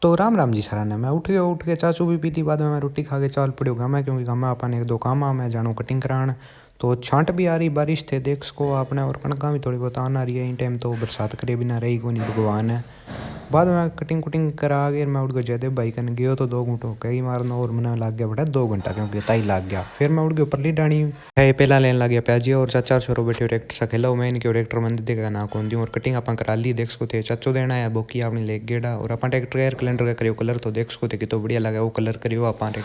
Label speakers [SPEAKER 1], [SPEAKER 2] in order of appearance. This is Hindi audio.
[SPEAKER 1] तो राम राम जी सारा ने मैं उठ के चाचू भी पीती बाद में मैं रोटी खा के चाल पड़ो घर में क्योंकि घर में अपन एक दो काम आ मैं जानू कटिंग कराने। तो छांट भी आ रही बारिश थे देख सको आपने और कणका भी थोड़ी बहुत आना रही है इन टाइम तो बरसात करे बिना रही को नहीं भगवान है। बाद में कटिंग कुटिंग करा के मैं उठ गया जयदेव भाई कन गयो तो 2 घंटों कई मारना और मैंने लग गया बड़ा 2 घंटा क्योंकि ताई लग गया फिर मैं उठ गया ऊपर ली डाणी है पहला लेने लग गया प्याजी और चाचा छोरो बैठे ट्रैक्टर सा खेला मैं इनके ट्रैक्टर मंदिर देगा ना कौन दी और कटिंग अपन करा ली देख सको थे चाचो देना है बोकी अपनी लेग गेड़ा और अपन ट्रैक्टर कैलेंडर का करियो कलर तो देख सको थे कि तो बढ़िया लगा वो कलर करियो अपन